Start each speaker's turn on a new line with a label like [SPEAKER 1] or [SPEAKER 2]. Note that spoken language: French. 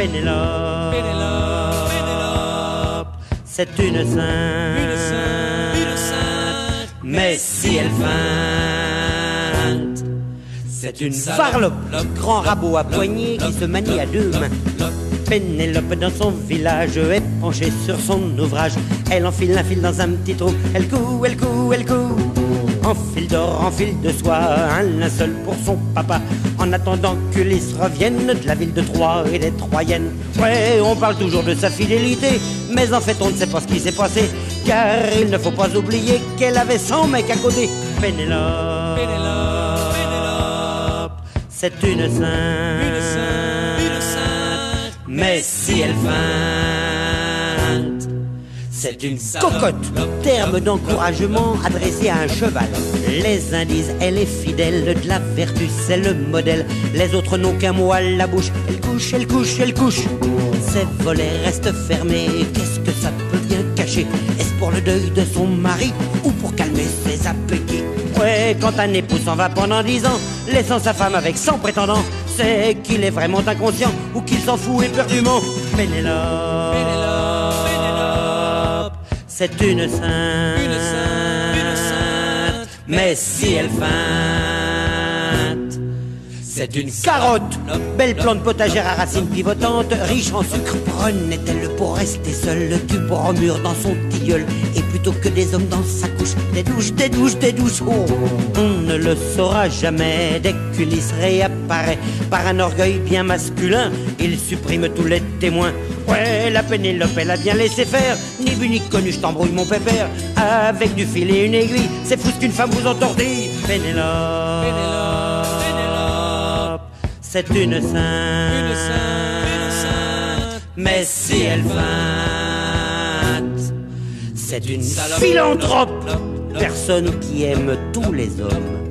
[SPEAKER 1] Pénélope, c'est une sainte, mais si elle feinte, c'est une varlope, grand rabot à poignée qui se manie à deux mains. Pénélope dans son village est penchée sur son ouvrage. Elle enfile un fil dans un petit trou, elle coud, elle coud, elle coud. En fil d'or, en fil de soie, un linceul pour son papa. En attendant qu'Ulysse revienne de la ville de Troie et des Troyennes. Ouais, on parle toujours de sa fidélité, mais en fait on ne sait pas ce qui s'est passé. Car il ne faut pas oublier qu'elle avait 100 mecs à côté. Pénélope, c'est une sainte, mais si elle feinte, c'est une cocotte, terme d'encouragement adressé à un cheval. Les uns disent elle est fidèle, de la vertu c'est le modèle. Les autres n'ont qu'un mot à la bouche, elle couche, elle couche, elle couche. Ses volets restent fermés, qu'est-ce que ça peut bien cacher? Est-ce pour le deuil de son mari ou pour calmer ses appétits? Ouais, quand un époux s'en va pendant 10 ans, laissant sa femme avec 100 prétendants, c'est qu'il est vraiment inconscient ou qu'il s'en fout éperdument. Pénélope, c'est une sainte, mais si elle feinte, c'est une carotte, belle plante potagère à racines pivotantes, riche en sucre. Prenait-elle pour rester seule du bromure dans son tilleul? Et plutôt que des hommes dans sa couche, des douches, des douches, des douches. Oh, on ne le saura jamais. Dès qu'Ulysse réapparaît, par un orgueil bien masculin, il supprime tous les témoins. Ouais, la Pénélope, elle a bien laissé faire. Ni vu ni connu, je t'embrouille mon pépère. Avec du fil et une aiguille, c'est fou ce qu'une femme vous entortille. Pénélope, c'est une sainte, mais si elle feinte, c'est une philanthrope, personne qui aime tous les hommes.